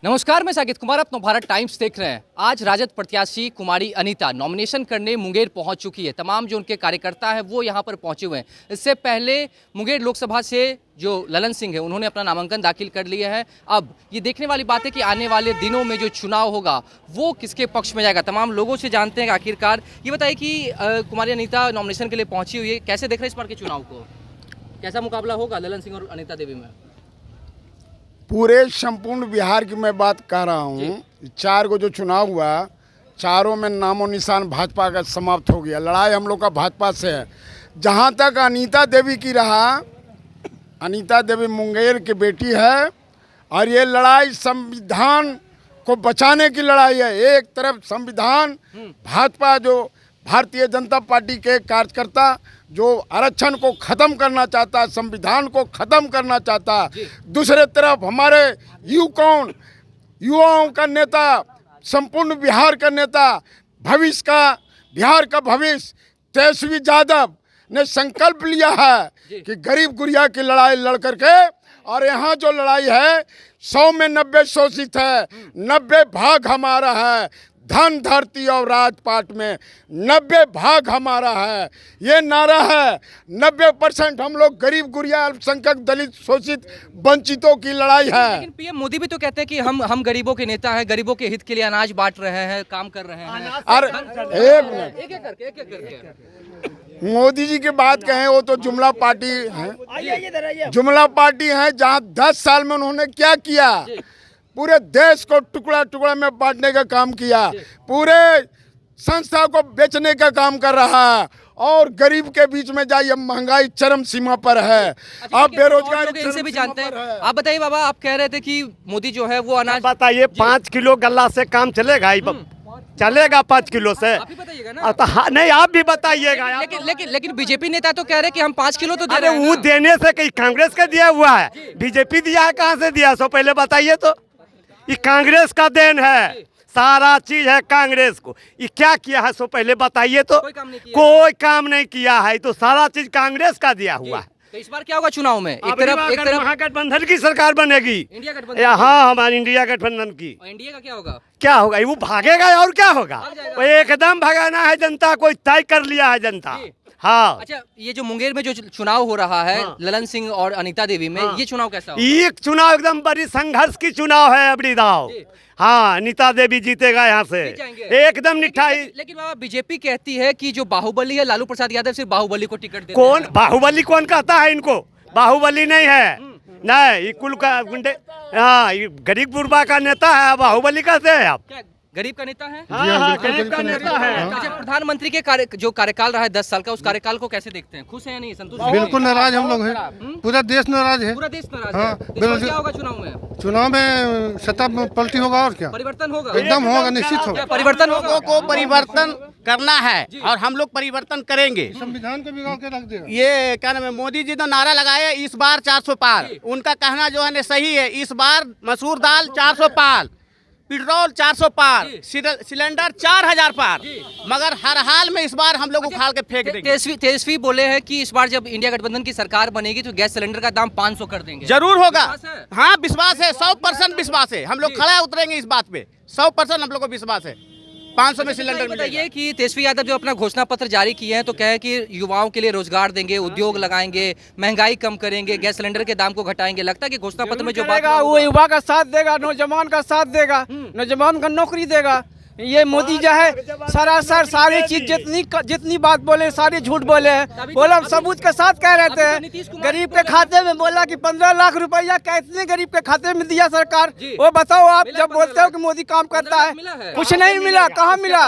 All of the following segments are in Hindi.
नमस्कार, मैं साकेत कुमार, अपना भारत टाइम्स देख रहे हैं। आज राजद प्रत्याशी कुमारी अनीता नॉमिनेशन करने मुंगेर पहुंच चुकी है। तमाम जो उनके कार्यकर्ता हैं वो यहां पर पहुंचे हुए हैं। इससे पहले मुंगेर लोकसभा से जो ललन सिंह है उन्होंने अपना नामांकन दाखिल कर लिया है। अब ये देखने वाली बात है कि आने वाले दिनों में जो चुनाव होगा वो किसके पक्ष में जाएगा। तमाम लोगों से जानते हैं आखिरकार। ये बताइए कि कुमारी अनीता नॉमिनेशन के लिए पहुंची हुई है, कैसे देख रहे हैं इस बार के चुनाव को? कैसा मुकाबला होगा ललन सिंह और अनीता देवी में? पूरे संपूर्ण बिहार की मैं बात कर रहा हूँ। 4 को जो चुनाव हुआ, चारों में नामो निशान भाजपा का समाप्त हो गया। लड़ाई हम लोग का भाजपा से है। जहाँ तक अनीता देवी की रहा, अनीता देवी मुंगेर की बेटी है और ये लड़ाई संविधान को बचाने की लड़ाई है। एक तरफ संविधान, भाजपा जो भारतीय जनता पार्टी के कार्यकर्ता जो आरक्षण को ख़त्म करना चाहता, संविधान को ख़त्म करना चाहता, दूसरे तरफ हमारे युवाओं का नेता, संपूर्ण बिहार का नेता, भविष्य का, बिहार का भविष्य तेजस्वी यादव ने संकल्प लिया है कि गरीब गुरिया की लड़ाई लड़ करके, और यहाँ जो लड़ाई है 100 में 90 शोषित है, 90 भाग हमारा है। धन धरती और राजपाट में 90 भाग हमारा है, ये नारा है। 90% हम लोग गरीब गुरिया, अल्पसंख्यक, दलित, शोषित, वंचितों की लड़ाई है। लेकिन पीएम मोदी भी तो कहते हैं कि हम गरीबों के नेता हैं, गरीबों के हित के लिए अनाज बांट रहे हैं, काम कर रहे हैं। और एक करके मोदी जी की बात कहें, वो तो जुमला पार्टी है। जुमला पार्टी है जहाँ 10 साल में उन्होंने क्या किया? पूरे देश को टुकड़ा टुकड़ा में बांटने का काम किया, पूरे संस्था को बेचने का काम कर रहा है, और गरीब के बीच में जाइए, महंगाई चरम सीमा पर है। आप बेरोजगारी इनसे भी जानते हैं। आप बताइए बाबा, आप कह रहे थे कि मोदी जो है वो अनाज, बताइए 5 किलो गल्ला से काम चलेगा? चलेगा 5 किलो से? आप ही बताइएगा ना। नहीं, आप भी बताइएगा। लेकिन बीजेपी नेता तो कह रहे हैं कि हम 5 किलो तो दे रहे हैं। वो देने से कहीं कांग्रेस का दिया हुआ है? बीजेपी दिया है? कहाँ से दिया? सो पहले बताइए तो। ये कांग्रेस का देन है, सारा चीज है कांग्रेस को। ये क्या किया है सो पहले बताइए तो। कोई काम नहीं किया है, तो सारा चीज कांग्रेस का दिया हुआ है। तो इस बार क्या होगा चुनाव में? एक तरफ महागठबंधन की सरकार बनेगी। इंडिया गठबंधन? हाँ, हमारी इंडिया गठबंधन की। इंडिया का क्या होगा? क्या होगा? वो भागेगा और क्या होगा? वो एकदम भगाना है जनता को, तय कर लिया है जनता। हाँ। अच्छा, ये जो मुंगेर में जो चुनाव हो रहा है, ललन सिंह और अनीता देवी में, ये चुनाव कैसा होगा? ये चुनाव एकदम बड़ी संघर्ष की चुनाव है अबड़ी दाव। हाँ, अनीता देवी जीतेगा यहाँ से एकदम निठाई। लेकिन बाबा, बीजेपी कहती है कि जो बाहुबली है लालू प्रसाद यादव सिर्फ बाहुबली को टिकट देते कौन बाहुबली? कौन कहता है इनको? बाहुबली नहीं है, नहीं, ये कुल का गुंडे। हाँ, ये गरीब गुरबा का नेता है, बाहुबली कहते हैं आप? गरीब का नेता है। हाँ, गरीब का नेता है। अच्छा, प्रधानमंत्री के जो कार्यकाल रहा है 10 साल का, उस कार्यकाल को कैसे देखते हैं? खुश है या नहीं? संतुष्ट? बिल्कुल नाराज हम लोग हैं। पूरा देश नाराज है। पूरा देश नाराज हाँ, है। इस बार क्या होगा चुनाव में? चुनाव में सत्ता पलटी होगा और क्या? परिवर्तन होगा? एकदम होगा, निश्चित होगा। परिवर्तन होगा। लोगों को परिवर्तन करना है और हम लोग परिवर्तन करेंगे। संविधान को बिगाड़ के रख देगा। ये क्या नाम है, मोदी जी तो नारा लगाए इस बार 400 पार। उनका कहना जो है ना सही है। इस बार मसूर दाल 400 पार, पेट्रोल 400 पार, सिलेंडर 4000 पार, मगर हर हाल में इस बार हम लोग उखाड़ के फेंक देंगे। तेजस्वी बोले हैं कि इस बार जब इंडिया गठबंधन की सरकार बनेगी तो गैस सिलेंडर का दाम 500 कर देंगे। जरूर होगा। हाँ, विश्वास है, 100% विश्वास है। हम लोग खड़ा उतरेंगे इस बात पे, 100% हम लोग को विश्वास है। 500 में सिलेंडर मिलेगा। बताइए कि तेजस्वी यादव जो अपना घोषणा पत्र जारी किए हैं तो कहे कि युवाओं के लिए रोजगार देंगे, उद्योग लगाएंगे, महंगाई कम करेंगे, गैस सिलेंडर के दाम को घटाएंगे। लगता है कि घोषणा पत्र में जो बात वो युवा का साथ देगा, नौजवान का साथ देगा, नौजवान का नौकरी देगा। ये मोदी जो है सरासर सारी चीज जितनी बात बोले सारी झूठ बोले हैं। बोला सबूत के साथ कह रहे थे। गरीब के खाते में बोला कि 15 लाख रुपया कितने गरीब के खाते में दिया सरकार? वो बताओ आप। जब बोलते हो कि मोदी काम करता है, कुछ नहीं मिला। कहाँ मिला?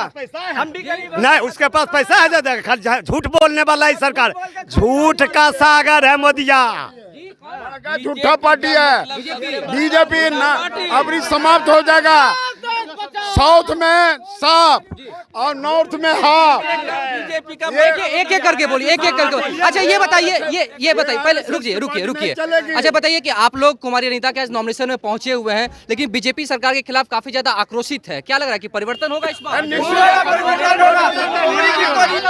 हम भी गरीब नहीं, उसके पास पैसा है, झूठ बोलने वाला ही सरकार। झूठ का सागर है मोदिया। झूठा पार्टी है बीजेपी ना, अब समाप्त हो जाएगा। साउथ में साफ और नॉर्थ में हाफ। बीजेपी का एक एक करके बोलिए, एक एक करके। अच्छा, ये बताइए पहले रुकिए। अच्छा, बताइए कि आप लोग कुमारी अनीता के नॉमिनेशन में पहुंचे हुए हैं, लेकिन बीजेपी सरकार के खिलाफ काफी ज्यादा आक्रोशित है। क्या लग रहा है कि परिवर्तन होगा इस बार?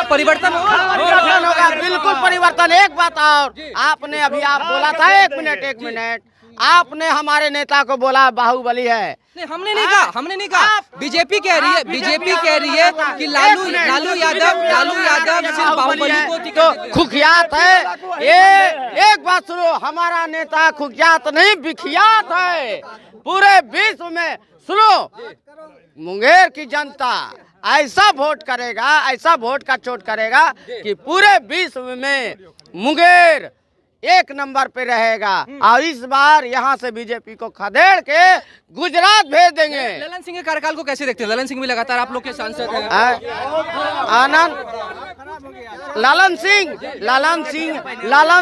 परिवर्तन होगा, बिल्कुल परिवर्तन। एक बात और आपने अभी आप बोला था, एक मिनट आपने हमारे नेता को बोला बाहुबली है। नहीं, हमने नहीं कहा, हमने नहीं कहा। बीजेपी कह रही है, बीजेपी कह रही है कि लालू यादव सिर्फ बाहुबली को टिकट देते हैं। खुखियात है ये। एक बात सुनो, हमारा नेता खुखियात नहीं विख्यात है पूरे विश्व में। सुनो, मुंगेर की जनता ऐसा वोट करेगा, ऐसा वोट का चोट करेगा कि पूरे विश्व में मुंगेर एक नंबर पे रहेगा। और इस बार यहाँ से बीजेपी को खदेड़ के गुजरात भेज देंगे। ललन सिंह के कार्यकाल को कैसे देखते हैं? ललन सिंह भी लगातार आप लोग के सांसद हैं। आनंद लालन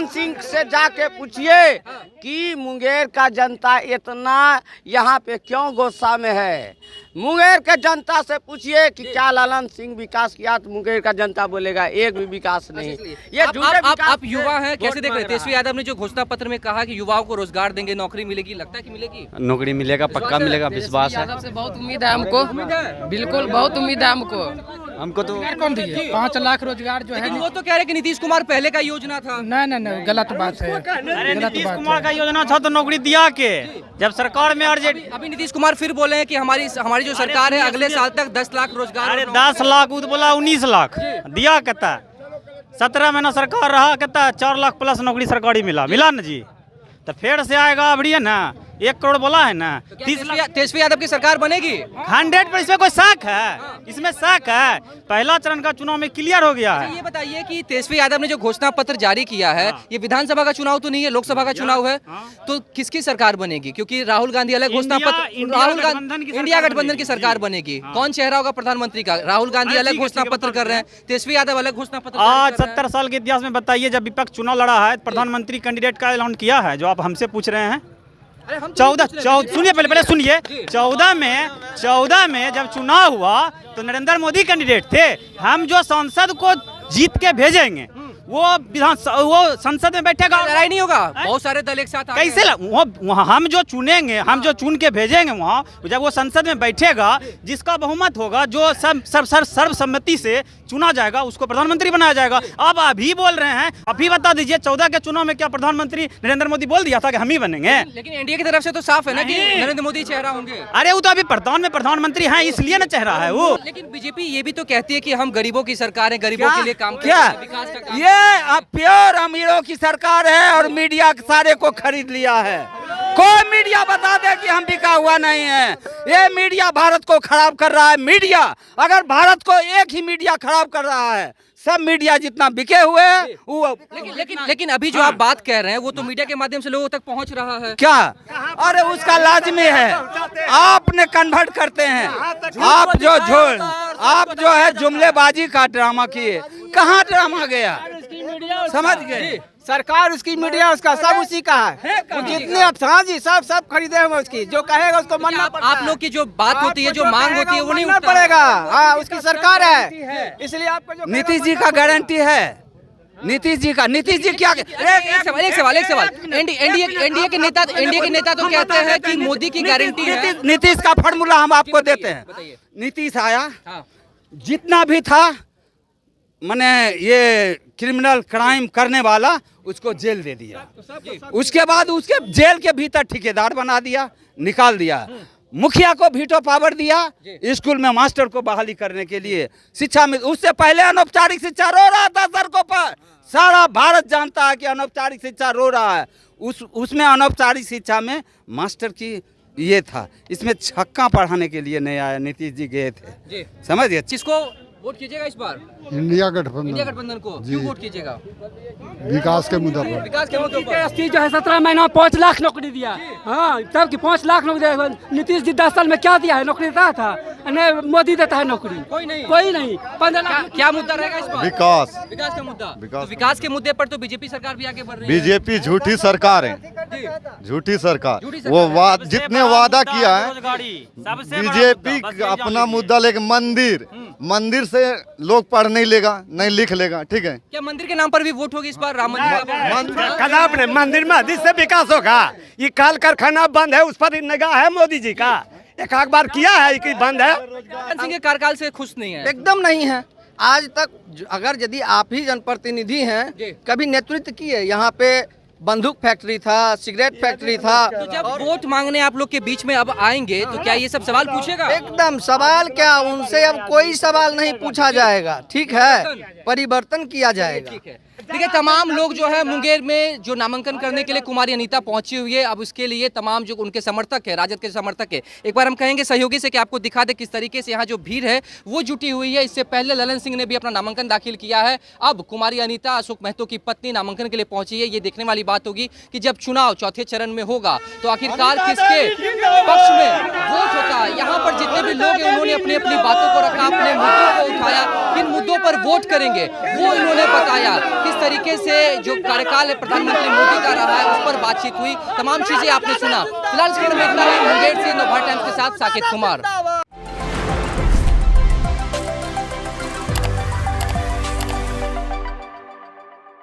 सिंह से जाके पूछिए कि मुंगेर का जनता इतना यहाँ पे क्यों गुस्सा में है। मुंगेर के जनता से पूछिए कि क्या लालन सिंह विकास किया, तो मुंगेर का जनता बोलेगा एक भी विकास नहीं। ये आप युवा हैं, कैसे देख रहे हैं? तेजस्वी यादव ने जो घोषणा पत्र में कहा कि युवाओं को रोजगार देंगे, नौकरी मिलेगी, लगता है कि मिलेगी? नौकरी मिलेगा, पक्का मिलेगा, विश्वास है। यादव से बहुत उम्मीद है हमको, बिल्कुल बहुत उम्मीद है हमको तो 5 लाख रोजगार जो है। लेकिन वो तो कह रहे कि नीतीश कुमार पहले का योजना था। नहीं गलत बात है। अरे नीतीश कुमार का योजना था तो नौकरी दिया के, जब सरकार में अभी नीतीश कुमार फिर बोले हैं कि हमारी जो सरकार है अगले साल तक 10 लाख रोजगार। अरे 10 लाख वो तो बोला 19 लाख दिया कहता। 17 महीना सरकार रहा कहता 4 लाख प्लस नौकरी सरकारी मिला ना जी। तो फिर से आएगा अब ना 1 करोड़ बोला है ना। तेजस्वी यादव की सरकार बनेगी 100%। इसमें कोई शक है? इसमें शक है? पहला चरण का चुनाव में क्लियर हो गया है। ये बताइए कि तेजस्वी यादव ने जो घोषणा पत्र जारी किया है, ये विधानसभा का चुनाव तो नहीं है, लोकसभा का चुनाव है, तो किसकी सरकार बनेगी? क्योंकि राहुल गांधी अलग घोषणा पत्र, राहुल गांधी इंडिया गठबंधन की सरकार बनेगी। कौन चेहरा होगा प्रधानमंत्री का? राहुल गांधी अलग घोषणा पत्र कर रहे हैं, तेजस्वी यादव अलग घोषणा पत्र। आज 70 साल के इतिहास में बताइए, जब विपक्ष चुनाव लड़ा है, प्रधानमंत्री कैंडिडेट का ऐलान किया है, जो आप हमसे पूछ रहे हैं। 14 सुनिए, पहले सुनिए। 14 में जब चुनाव हुआ तो नरेंद्र मोदी कैंडिडेट थे। हम जो सांसद को जीत के भेजेंगे वो संसद में बैठेगा, लड़ाई नहीं होगा, बहुत सारे दल एक साथ कैसे हम जो चुनेंगे, हम जो चुन के भेजेंगे वहाँ, जब वो संसद में बैठेगा, जिसका बहुमत होगा, जो सर्वसम्मति से चुना जाएगा, उसको प्रधानमंत्री बनाया जाएगा। अब अभी बोल रहे हैं, अभी बता दीजिए 14 के चुनाव में क्या प्रधानमंत्री नरेंद्र मोदी बोल दिया था कि हम ही बनेंगे? लेकिन एनडीए की तरफ से तो साफ है ना कि नरेंद्र मोदी चेहरा होंगे। अरे वो तो अभी प्रधानमंत्री हैं, इसलिए ना चेहरा है वो। लेकिन बीजेपी ये भी तो कहती है कि हम गरीबों की सरकार है, गरीबों के लिए काम क्या विकास का काम। ये अब प्योर अमीरों की सरकार है और मीडिया सारे को खरीद लिया है। कोई मीडिया बता दे कि हम बिका हुआ नहीं है। ये मीडिया भारत को खराब कर रहा है। मीडिया, अगर भारत को एक ही मीडिया खराब कर रहा है, सब मीडिया जितना बिके हुए हैं वो। लेकिन अभी जो आप बात कह रहे हैं वो तो मीडिया के माध्यम से लोगों तक पहुंच रहा है। क्या? अरे उसका लाजमी है, आपने कन्वर्ट करते हैं। आप जो है जुमलेबाजी का ड्रामा किए, कहाँ ड्रामा गया, समझ गए? सरकार उसकी, मीडिया उसका, सब उसी का है। जितने हाँ जी, सब खरीदे हुए उसकी, जो कहेगा उसको मानना पड़ेगा। आप लोग की जो बात होती है, जो मांग होती है, वो नहीं मानना पड़ेगा। हाँ, उसकी सरकार है, इसलिए आपको जो नीतीश जी का गारंटी है। नीतीश जी क्या? एक सवाल एनडीए के नेता तो कहते हैं कि मोदी की गारंटी है। नीतीश का फॉर्मूला हम आपको देते हैं। नीतीश आया, जितना भी था मैंने ये क्रिमिनल क्राइम करने वाला, उसको जेल दे दिया। उसके बाद उसके जेल के भीतर ठेकेदार बना दिया, निकाल दिया। मुखिया को वीटो पावर दिया, स्कूल में मास्टर को बहाली करने के लिए। शिक्षा में उससे पहले अनौपचारिक शिक्षा रो रहा था सड़कों पर। सारा भारत जानता है कि अनौपचारिक शिक्षा रो रहा है। उसमें अनौपचारिक शिक्षा में मास्टर की ये था, इसमें छक्का पढ़ाने के लिए नहीं आया। नीतीश जी गए थे, समझ गए? किसको वोट कीजिएगा इस बार? इंडिया गठबंधन। इंडिया गठबंधन को क्यों वोट कीजिएगा? विकास के मुद्दे पर। विकास के मुद्दों पर। जो है 17 महीना 5 लाख नौकरी दिया। हाँ, तब की 5 लाख नौकरी दिया। नीतीश जी 10 साल में क्या दिया है? नौकरी देता था? नहीं, मोदी देता है नौकरी। कोई नहीं। 15 लाख। क्या मुद्दा रहेगा इस बार? विकास का मुद्दा। विकास के मुद्दे पर तो बीजेपी सरकार भी आगे बढ़ रही है। बीजेपी झूठी सरकार है, झूठी सरकार। वो जितने वादा किया है, बीजेपी अपना मुद्दा लेके मंदिर से लोग पढ़ नहीं लेगा, नहीं लिख लेगा, ठीक है? क्या मंदिर के नाम पर भी वोट होगी इस बार? राम मंदिर कदा अपने मंदिर में से विकास होगा। ये कल कारखाना बंद है, उस पर निगाह है मोदी जी का? एक बार किया है कि बंद है? सिंह के कार्यकाल से खुश नहीं है? एकदम नहीं है। आज तक अगर यदि आप ही जनप्रतिनिधि हैं, कभी नेतृत्व किए यहाँ पे बंदूक फैक्ट्री था, सिगरेट फैक्ट्री था। तो जब वोट मांगने आप लोग के बीच में अब आएंगे तो क्या ये सब सवाल पूछेगा? एकदम सवाल क्या, उनसे अब कोई सवाल नहीं पूछा जाएगा, ठीक है, परिवर्तन किया जाएगा। ठीक है, देखिए तमाम लोग जो है मुंगेर में जो नामांकन करने के लिए कुमारी अनीता पहुंची हुई है, अब उसके लिए तमाम जो उनके समर्थक है, राजद के समर्थक है, एक बार हम कहेंगे सहयोगी से कि आपको दिखा दे किस तरीके से यहाँ जो भीड़ है वो जुटी हुई है। इससे पहले ललन सिंह ने भी अपना नामांकन दाखिल किया है, अब कुमारी अनीता अशोक महतो की पत्नी नामांकन के लिए पहुंची है। ये देखने वाली बात होगी कि जब चुनाव चौथे चरण में होगा तो आखिरकार किसके पक्ष में वोट होता है। यहाँ पर जितने भी लोग हैं उन्होंने अपनी अपनी बातों को रखा, अपने मुद्दों को उठाया, किन मुद्दों पर वोट करेंगे वो इन्होंने बताया। किस तरीके से जो कार्यकाल है प्रधानमंत्री मोदी का रहा है उस पर बातचीत हुई, तमाम चीजें आपने सुना। फिलहाल इस खबर में इतना ही। मुंगेर से नवभारत टाइम्स के साथ साकेत कुमार।